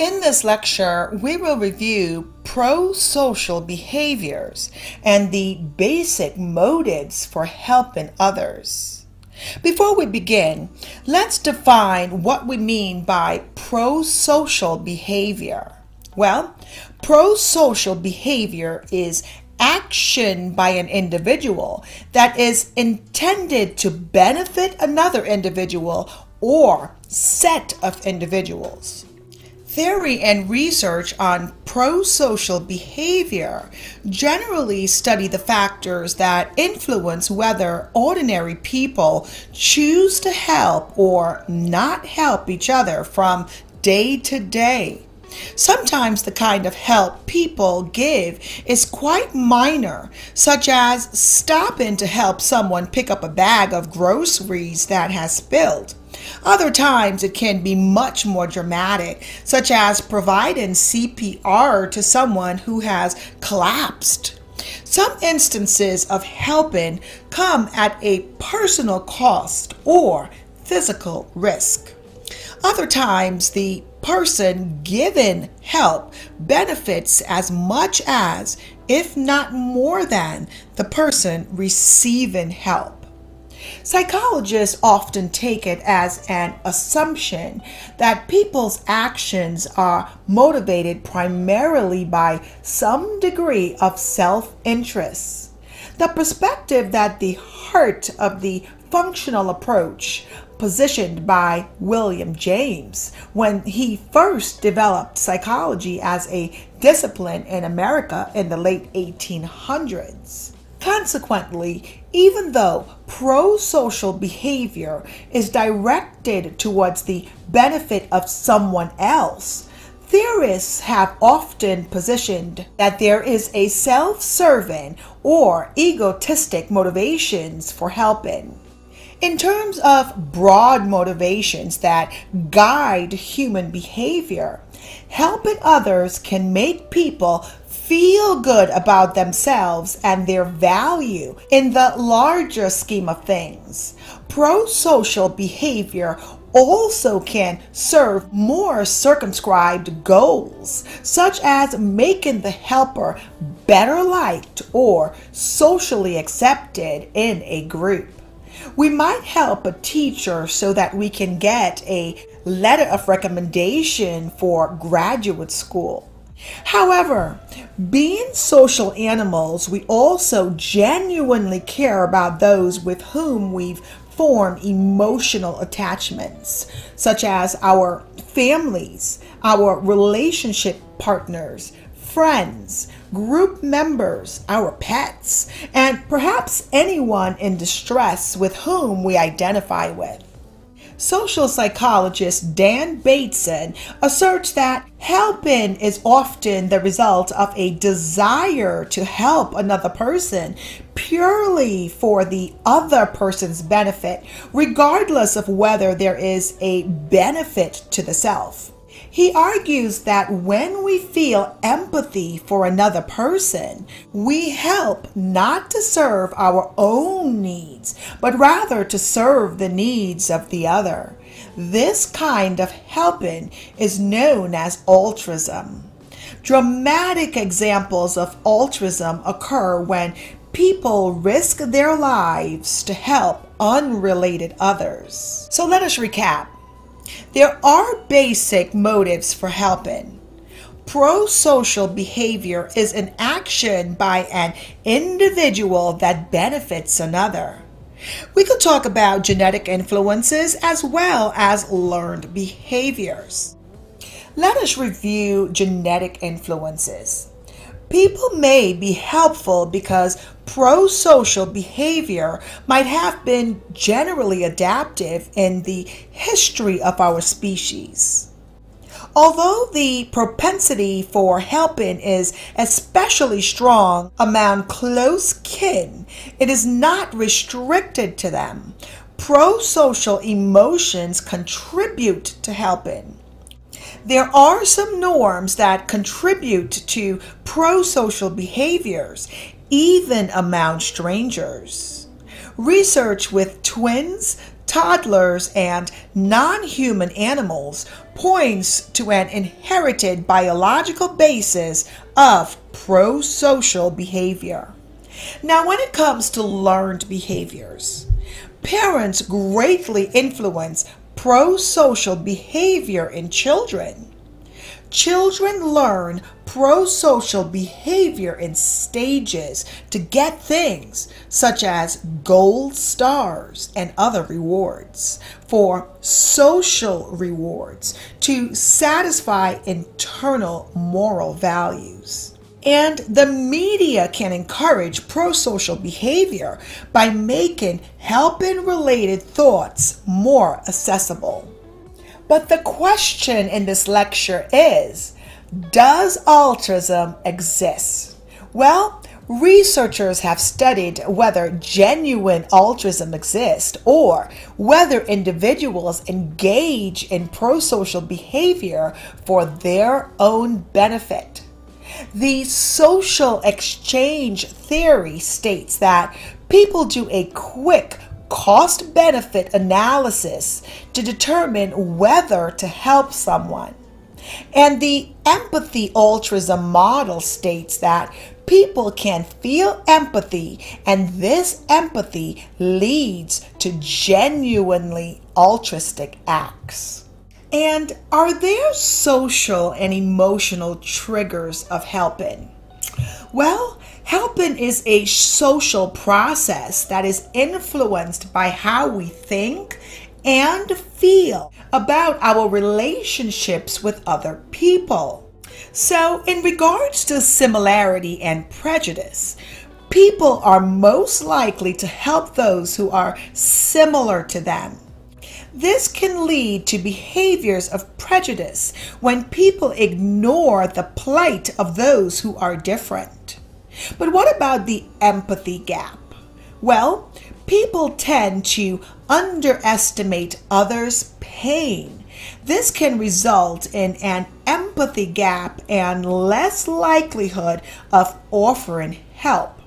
In this lecture, we will review prosocial behaviors and the basic motives for helping others. Before we begin, let's define what we mean by prosocial behavior. Well, prosocial behavior is action by an individual that is intended to benefit another individual or set of individuals. Theory and research on prosocial behavior generally study the factors that influence whether ordinary people choose to help or not help each other from day to day. Sometimes the kind of help people give is quite minor, such as stopping to help someone pick up a bag of groceries that has spilled. Other times it can be much more dramatic, such as providing CPR to someone who has collapsed. Some instances of helping come at a personal cost or physical risk. Other times the person given help benefits as much as, if not more than, the person receiving help. Psychologists often take it as an assumption that people's actions are motivated primarily by some degree of self-interest. The perspective that the heart of the functional approach positioned by William James when he first developed psychology as a discipline in America in the late 1800s. Consequently, even though prosocial behavior is directed towards the benefit of someone else, theorists have often positioned that there is a self-serving or egotistic motivations for helping. In terms of broad motivations that guide human behavior, helping others can make people feel good about themselves and their value in the larger scheme of things. Prosocial behavior also can serve more circumscribed goals, such as making the helper better liked or socially accepted in a group. We might help a teacher so that we can get a letter of recommendation for graduate school. However, being social animals, we also genuinely care about those with whom we've formed emotional attachments, such as our families, our relationship partners, friends, group members, our pets, and perhaps anyone in distress with whom we identify with. Social psychologist Dan Bateson asserts that helping is often the result of a desire to help another person purely for the other person's benefit, regardless of whether there is a benefit to the self. He argues that when we feel empathy for another person, we help not to serve our own needs, but rather to serve the needs of the other. This kind of helping is known as altruism. Dramatic examples of altruism occur when people risk their lives to help unrelated others. So let us recap. There are basic motives for helping. Prosocial behavior is an action by an individual that benefits another. We could talk about genetic influences as well as learned behaviors. Let us review genetic influences. People may be helpful because prosocial behavior might have been generally adaptive in the history of our species. Although the propensity for helping is especially strong among close kin, it is not restricted to them. Prosocial emotions contribute to helping. There are some norms that contribute to prosocial behaviors, even among strangers. Research with twins, toddlers, and non-human animals points to an inherited biological basis of prosocial behavior. Now, when it comes to learned behaviors, parents greatly influence prosocial behavior in children. Children learn prosocial behavior in stages to get things such as gold stars and other rewards, for social rewards to satisfy internal moral values. And the media can encourage prosocial behavior by making helping-related thoughts more accessible. But the question in this lecture is, does altruism exist? Well, researchers have studied whether genuine altruism exists or whether individuals engage in prosocial behavior for their own benefit. The social exchange theory states that people do a quick cost-benefit analysis to determine whether to help someone. And the empathy altruism model states that people can feel empathy, and this empathy leads to genuinely altruistic acts. And are there social and emotional triggers of helping? Well, helping is a social process that is influenced by how we think and feel about our relationships with other people. So, in regards to similarity and prejudice, people are most likely to help those who are similar to them. This can lead to behaviors of prejudice when people ignore the plight of those who are different. But what about the empathy gap? Well, people tend to underestimate others' pain. This can result in an empathy gap and less likelihood of offering help.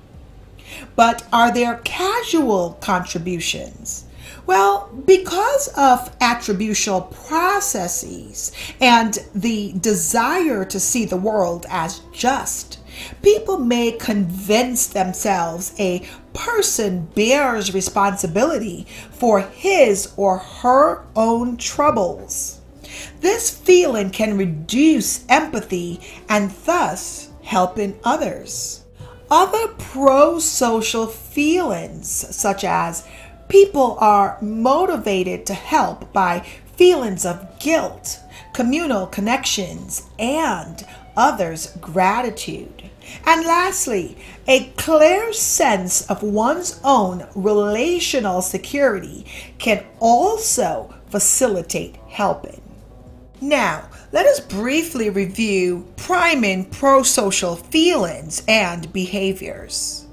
But are there casual contributions? Well, because of attributional processes and the desire to see the world as just, people may convince themselves a person bears responsibility for his or her own troubles. This feeling can reduce empathy and thus helping others. Other prosocial feelings, such as people are motivated to help by feelings of guilt, communal connections, and others' gratitude. And lastly, a clear sense of one's own relational security can also facilitate helping. Now, let us briefly review priming prosocial feelings and behaviors.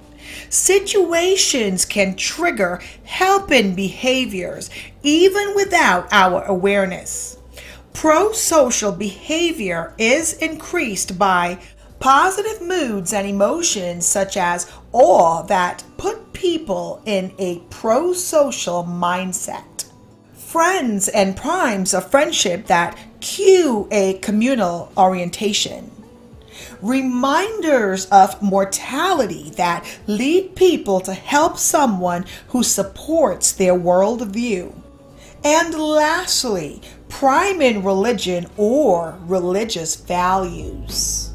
Situations can trigger helping behaviors even without our awareness. Prosocial behavior is increased by positive moods and emotions such as awe that put people in a prosocial mindset. Friends and primes of friendship that cue a communal orientation. Reminders of mortality that lead people to help someone who supports their worldview. And lastly, priming religion or religious values.